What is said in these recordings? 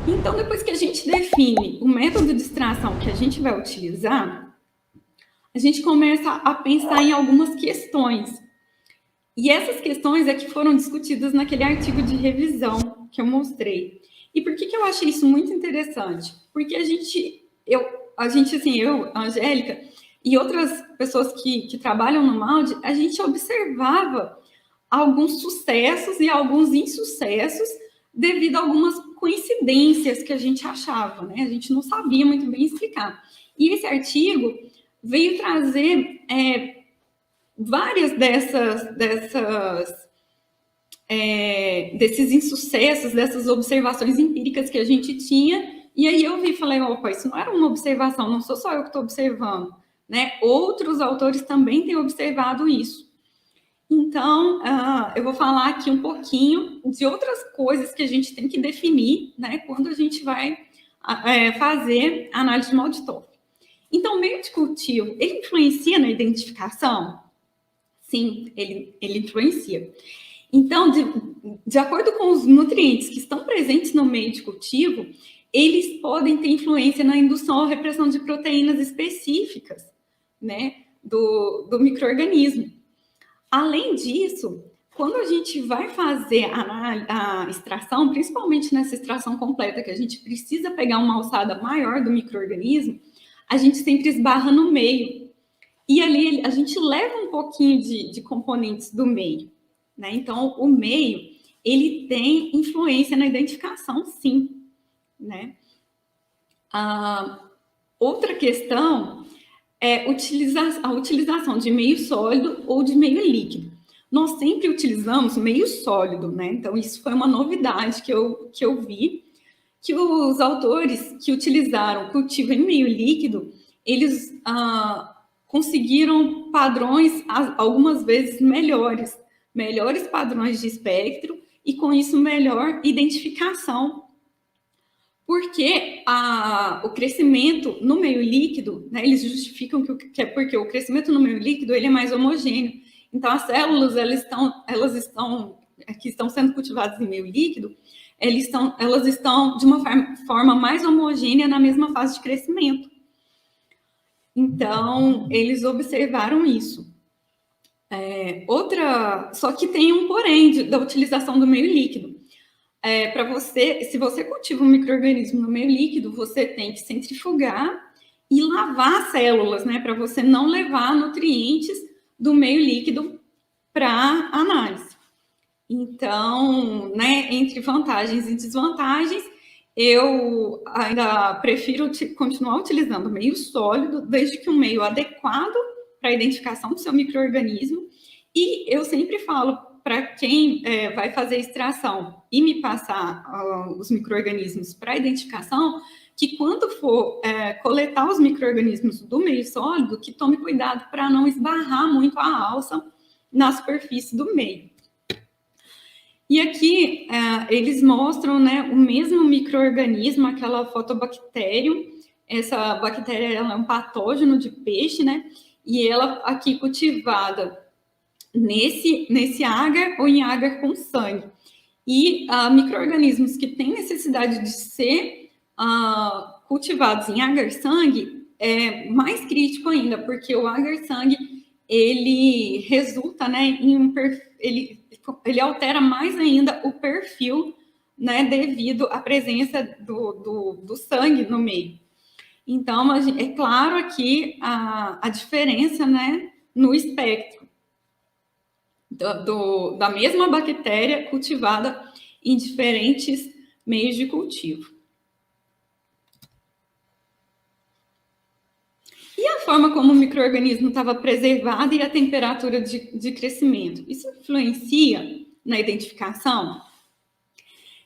Então, depois que a gente define o método de extração que a gente vai utilizar, a gente começa a pensar em algumas questões. E essas questões é que foram discutidas naquele artigo de revisão que eu mostrei. E por que eu achei isso muito interessante? Porque a gente, a Angélica, e outras pessoas que trabalham no MAUD, a gente observava alguns sucessos e alguns insucessos devido a algumas coincidências que a gente achava, né? A gente não sabia muito bem explicar. E esse artigo veio trazer várias desses insucessos, dessas observações empíricas que a gente tinha, e aí eu vi e falei, opa, isso não era uma observação, não sou só eu que estou observando, né? Outros autores também têm observado isso. Então, eu vou falar aqui um pouquinho de outras coisas que a gente tem que definir, né, quando a gente vai fazer análise de Maltitop. Então, o meio de cultivo, ele influencia na identificação? Sim, ele influencia. Então, de acordo com os nutrientes que estão presentes no meio de cultivo, eles podem ter influência na indução ou repressão de proteínas específicas, né, do micro-organismo. Além disso, quando a gente vai fazer a extração, principalmente nessa extração completa, que a gente precisa pegar uma alçada maior do micro-organismo, a gente sempre esbarra no meio. E ali a gente leva um pouquinho de componentes do meio, né? Então, o meio, ele tem influência na identificação, sim, né? Outra questão é a utilização de meio sólido ou de meio líquido. Nós sempre utilizamos meio sólido, né? Então, isso foi uma novidade que eu vi, que os autores que utilizaram cultivo em meio líquido, eles conseguiram padrões, algumas vezes melhores padrões de espectro, e com isso melhor identificação, porque o crescimento no meio líquido, né, eles justificam que é porque o crescimento no meio líquido ele é mais homogêneo. Então, as células que estão sendo cultivadas em meio líquido, elas estão de uma forma mais homogênea na mesma fase de crescimento. Então, eles observaram isso. Só que tem um porém da utilização do meio líquido. Se você cultiva um micro-organismo no meio líquido, você tem que centrifugar e lavar as células, né, para você não levar nutrientes do meio líquido para análise. Então, né, entre vantagens e desvantagens, eu ainda prefiro continuar utilizando meio sólido, desde que um meio adequado para a identificação do seu micro-organismo. E eu sempre falo para quem vai fazer extração e me passar os micro-organismos para identificação, que quando for coletar os micro-organismos do meio sólido, que tome cuidado para não esbarrar muito a alça na superfície do meio. E aqui eles mostram, né, o mesmo micro-organismo, aquela Photobacterium. Essa bactéria ela é um patógeno de peixe, né? E ela aqui cultivada nesse agar ou em agar com sangue. E micro-organismos que têm necessidade de ser cultivados em agar-sangue é mais crítico ainda, porque o agar-sangue ele resulta, né, em ele altera mais ainda o perfil, né, devido à presença do sangue no meio. Então, é claro aqui a diferença, né, no espectro da mesma bactéria cultivada em diferentes meios de cultivo. E a forma como o micro-organismo estava preservado e a temperatura de crescimento? Isso influencia na identificação?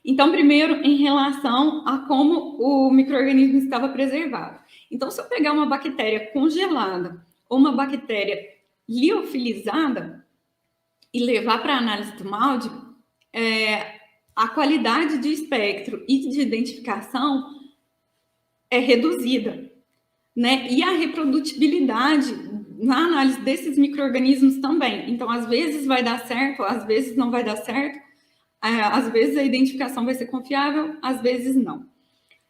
Então, primeiro, em relação a como o micro-organismo estava preservado. Então, se eu pegar uma bactéria congelada ou uma bactéria liofilizada e levar para a análise do MALDI, a qualidade de espectro e de identificação é reduzida, né? E a reprodutibilidade na análise desses micro-organismos também. Então, às vezes vai dar certo, às vezes não vai dar certo, às vezes a identificação vai ser confiável, às vezes não.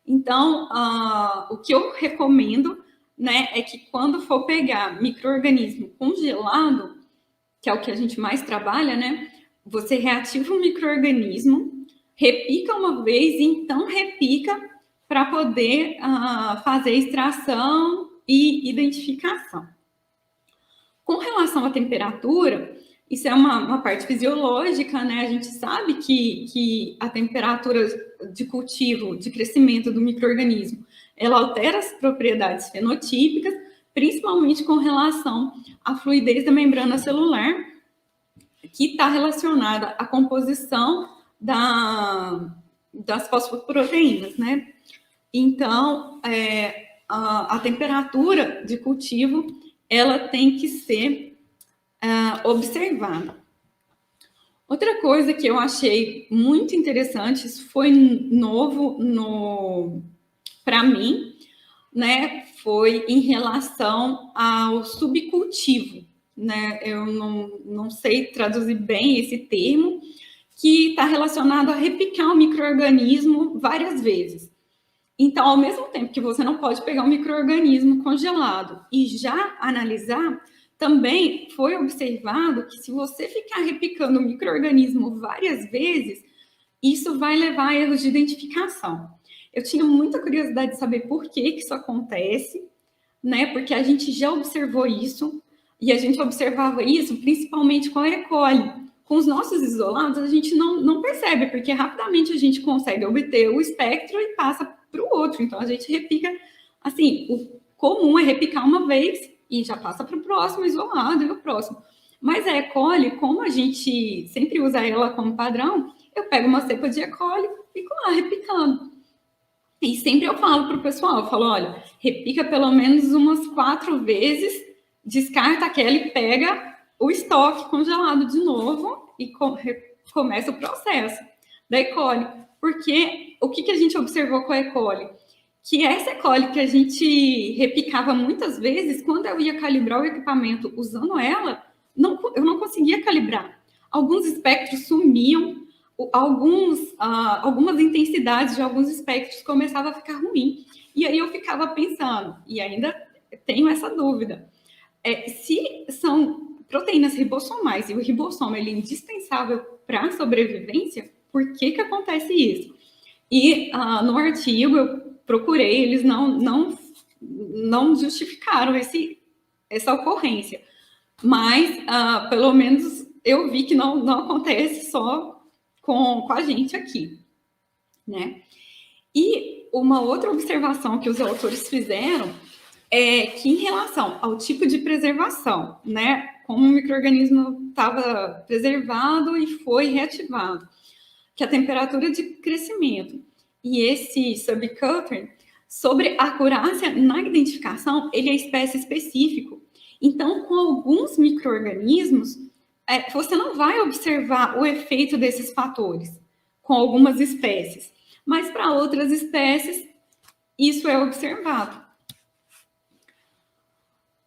Então, o que eu recomendo, né, é que quando for pegar micro-organismo congelado, que é o que a gente mais trabalha, né, você reativa o micro-organismo, repica uma vez e então repica para poder fazer extração e identificação. Com relação à temperatura, isso é uma parte fisiológica, né? A gente sabe que a temperatura de cultivo, de crescimento do micro-organismo, ela altera as propriedades fenotípicas, principalmente com relação à fluidez da membrana celular, que está relacionada à composição das fosfoproteínas, né? Então, a temperatura de cultivo, ela tem que ser observada. Outra coisa que eu achei muito interessante, isso foi novo para mim, né, foi em relação ao subcultivo, né? Eu não sei traduzir bem esse termo, que está relacionado a repicar o micro-organismo várias vezes. Então, ao mesmo tempo que você não pode pegar um micro-organismo congelado e já analisar, também foi observado que se você ficar repicando o micro-organismo várias vezes, isso vai levar a erros de identificação. Eu tinha muita curiosidade de saber por que isso acontece, né? Porque a gente já observou isso, e a gente observava isso principalmente com a E. coli. Com os nossos isolados, a gente não percebe, porque rapidamente a gente consegue obter o espectro e passa para o outro. Então, a gente repica, assim, o comum é repicar uma vez e já passa para o próximo isolado e o próximo. Mas a E. coli, como a gente sempre usa ela como padrão, eu pego uma cepa de E. coli e fico lá repicando. E sempre eu falo para o pessoal, eu falo, olha, repica pelo menos umas 4 vezes, descarta aquela e pega o estoque congelado de novo e começa o processo da E. coli. Porque o que a gente observou com a E. coli? Que essa E. coli que a gente repicava muitas vezes, quando eu ia calibrar o equipamento usando ela, eu não conseguia calibrar. Alguns espectros sumiam, algumas intensidades de alguns espectros começavam a ficar ruim. E aí eu ficava pensando, e ainda tenho essa dúvida, se são proteínas ribossomais e o ribossomo ele é indispensável para a sobrevivência, por que acontece isso? E no artigo eu procurei, eles não justificaram essa ocorrência, mas pelo menos eu vi que não acontece só com a gente aqui, né? E uma outra observação que os autores fizeram é que em relação ao tipo de preservação, né? Como o micro-organismo estava preservado e foi reativado, que a temperatura de crescimento e esse subculture, sobre a acurácia na identificação, ele é espécie específico. Então, com alguns micro-organismos, você não vai observar o efeito desses fatores com algumas espécies, mas para outras espécies isso é observado.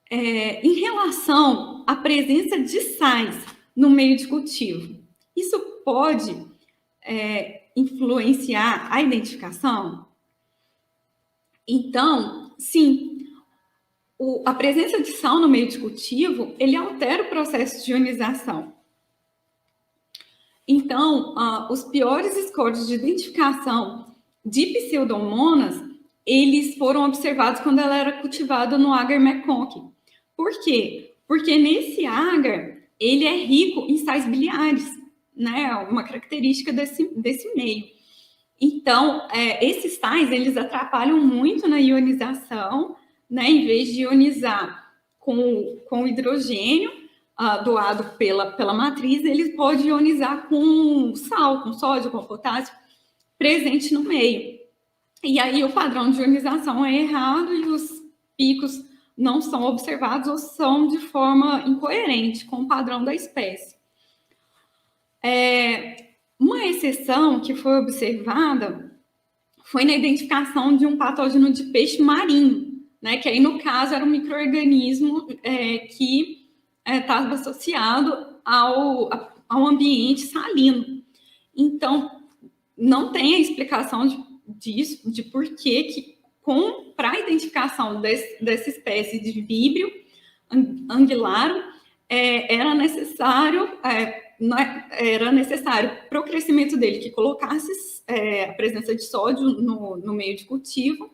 Em relação à presença de sais no meio de cultivo, isso pode influenciar a identificação? Então, sim, a presença de sal no meio de cultivo, ele altera o processo de ionização. Então, os piores scores de identificação de pseudomonas, eles foram observados quando ela era cultivada no agar Mekong. Por quê? Porque nesse agar, ele é rico em sais biliares, né? Uma característica desse meio. Então, esses sais, eles atrapalham muito na ionização, né? Em vez de ionizar com hidrogênio doado pela matriz, ele pode ionizar com sal, com sódio, com potássio presente no meio. E aí o padrão de ionização é errado e os picos não são observados ou são de forma incoerente com o padrão da espécie. Uma exceção que foi observada foi na identificação de um patógeno de peixe marinho, né? Que aí, no caso, era um micro-organismo que estava associado ao ambiente salino. Então, não tem a explicação disso, de por que para a identificação dessa espécie de víbrio anguilaro era necessário para o crescimento dele que colocasse a presença de sódio no meio de cultivo,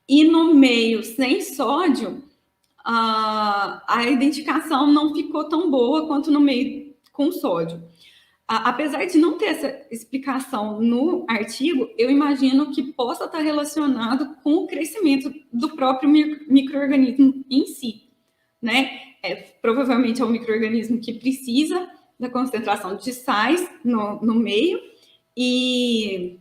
e no meio sem sódio a identificação não ficou tão boa quanto no meio com sódio. Apesar de não ter essa explicação no artigo, eu imagino que possa estar relacionado com o crescimento do próprio micro-organismo em si, né? Provavelmente é um micro-organismo que precisa da concentração de sais no meio, e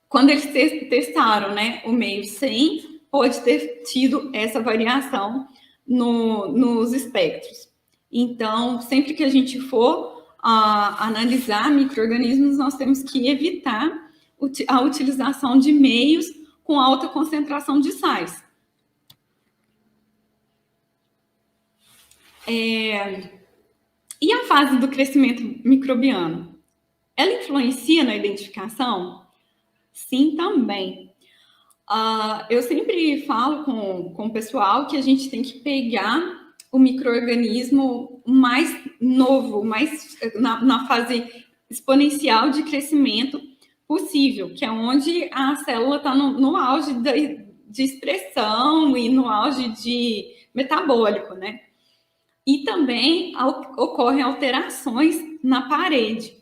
quando eles testaram, né, o meio sem, pode ter tido essa variação nos espectros. Então, sempre que a gente for analisar micro-organismos, nós temos que evitar a utilização de meios com alta concentração de sais. E a fase do crescimento microbiano? Ela influencia na identificação? Sim, também. Eu sempre falo com o pessoal que a gente tem que pegar o micro-organismo mais novo, mais na fase exponencial de crescimento possível, que é onde a célula está no auge de expressão e no auge de metabólico, né? E também ocorrem alterações na parede.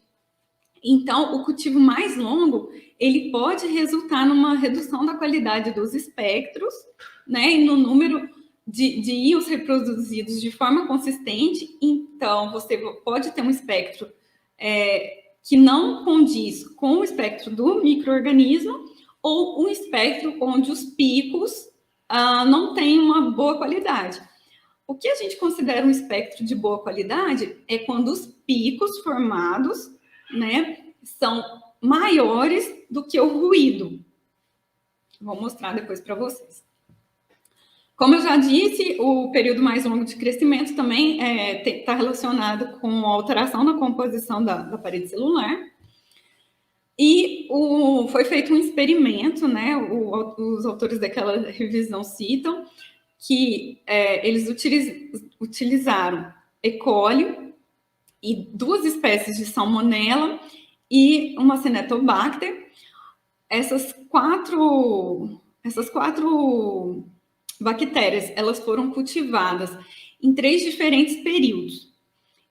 Então, o cultivo mais longo, ele pode resultar numa redução da qualidade dos espectros, né, e no número de íons reproduzidos de forma consistente. Então, você pode ter um espectro que não condiz com o espectro do micro-organismo, ou um espectro onde os picos não têm uma boa qualidade. O que a gente considera um espectro de boa qualidade é quando os picos formados, né, são maiores do que o ruído. Vou mostrar depois para vocês. Como eu já disse, o período mais longo de crescimento também está relacionado com a alteração na composição da parede celular. E foi feito um experimento, né? Os autores daquela revisão citam que eles utilizaram E. coli e 2 espécies de salmonela e uma Acinetobacter. Essas quatro bactérias, elas foram cultivadas em 3 diferentes períodos.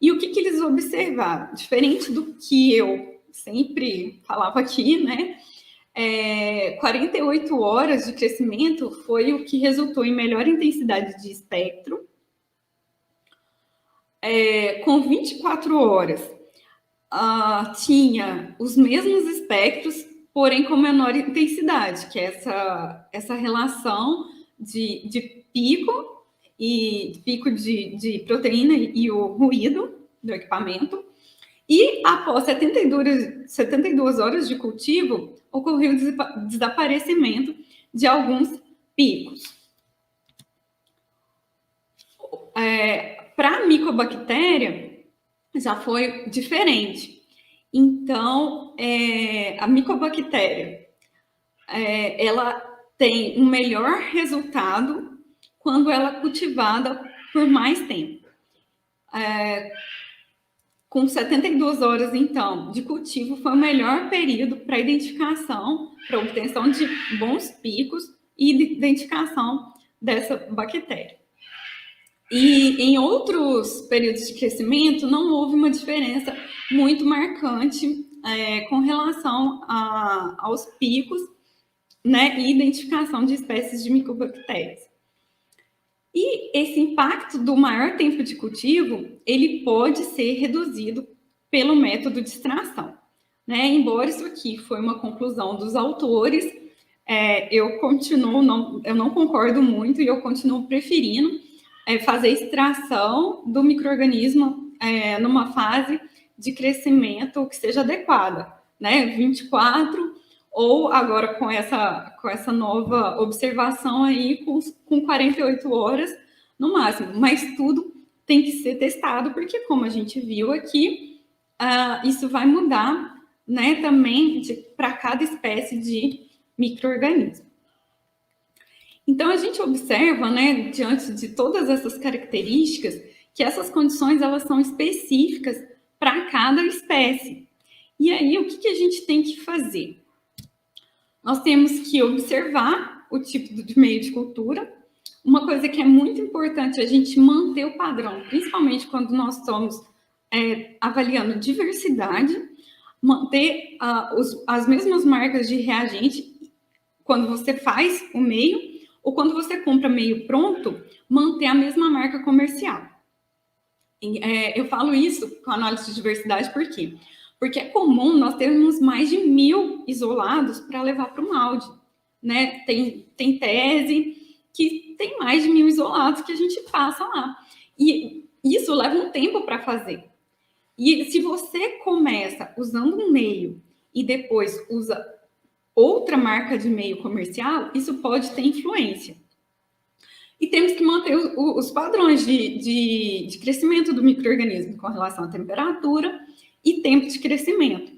E o que eles observaram? Diferente do que eu sempre falava aqui, né? 48 horas de crescimento foi o que resultou em melhor intensidade de espectro. Com 24 horas, tinha os mesmos espectros, porém com menor intensidade, que é essa relação de pico de proteína e o ruído do equipamento. E após 72 horas de cultivo, ocorreu o desaparecimento de alguns picos. Para a micobactéria, já foi diferente. Então, a micobactéria, ela tem um melhor resultado quando ela é cultivada por mais tempo. Com 72 horas, então, de cultivo, foi o melhor período para identificação, para obtenção de bons picos e identificação dessa bactéria. E em outros períodos de crescimento, não houve uma diferença muito marcante com relação aos picos, né, e identificação de espécies de micobactérias. E esse impacto do maior tempo de cultivo, ele pode ser reduzido pelo método de extração, né? Embora isso aqui foi uma conclusão dos autores, eu não concordo muito e eu continuo preferindo fazer extração do micro-organismo numa fase de crescimento que seja adequada, né? 24, ou agora com essa nova observação aí, com 48 horas no máximo. Mas tudo tem que ser testado, porque como a gente viu aqui, isso vai mudar, né, também para cada espécie de micro-organismo. Então, a gente observa, né, diante de todas essas características, que essas condições elas são específicas para cada espécie. E aí, o que a gente tem que fazer? Nós temos que observar o tipo de meio de cultura. Uma coisa que é muito importante é a gente manter o padrão, principalmente quando nós estamos avaliando diversidade, manter as mesmas marcas de reagente quando você faz o meio, ou quando você compra meio pronto, manter a mesma marca comercial. Eu falo isso com análise de diversidade por quê? Porque é comum nós termos mais de 1000 isolados para levar para o molde, né? Tem tese que tem mais de 1000 isolados que a gente passa lá. E isso leva um tempo para fazer. E se você começa usando um meio e depois usa outra marca de meio comercial, isso pode ter influência. E temos que manter os padrões de crescimento do micro-organismo com relação à temperatura e tempo de crescimento.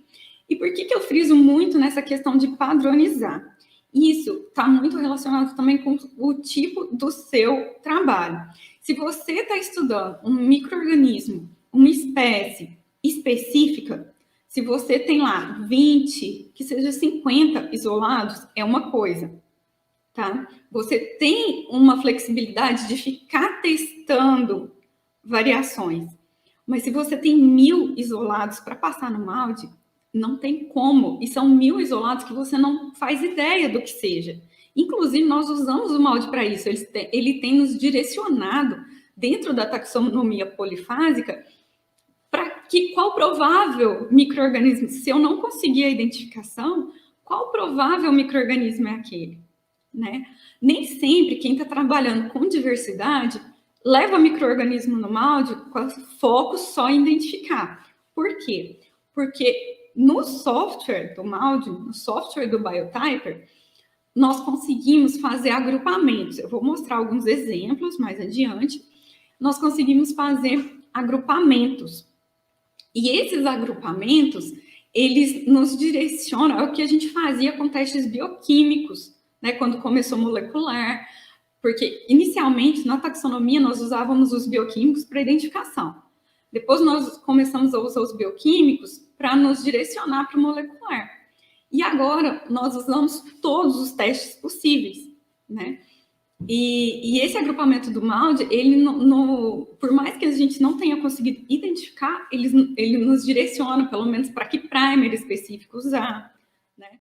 E por que eu friso muito nessa questão de padronizar? Isso está muito relacionado também com o tipo do seu trabalho. Se você está estudando um micro-organismo, uma espécie específica, se você tem lá 20, que seja 50 isolados, é uma coisa, tá? Você tem uma flexibilidade de ficar testando variações. Mas se você tem 1000 isolados para passar no molde, não tem como. E são 1000 isolados que você não faz ideia do que seja. Inclusive, nós usamos o molde para isso. Ele tem nos direcionado, dentro da taxonomia polifásica, para que qual provável micro-organismo, se eu não conseguir a identificação, qual provável micro-organismo é aquele? Né? Nem sempre quem está trabalhando com diversidade leva micro-organismo no molde com foco só em identificar. Por quê? Porque no software do molde, no software do Biotyper, nós conseguimos fazer agrupamentos. Eu vou mostrar alguns exemplos mais adiante. Nós conseguimos fazer agrupamentos. E esses agrupamentos, eles nos direcionam ao que a gente fazia com testes bioquímicos, né, quando começou molecular, porque inicialmente na taxonomia nós usávamos os bioquímicos para identificação. Depois nós começamos a usar os bioquímicos para nos direcionar para o molecular. E agora nós usamos todos os testes possíveis, né? E esse agrupamento do molde, ele por mais que a gente não tenha conseguido identificar, ele nos direciona, pelo menos, para que primer específico usar, né?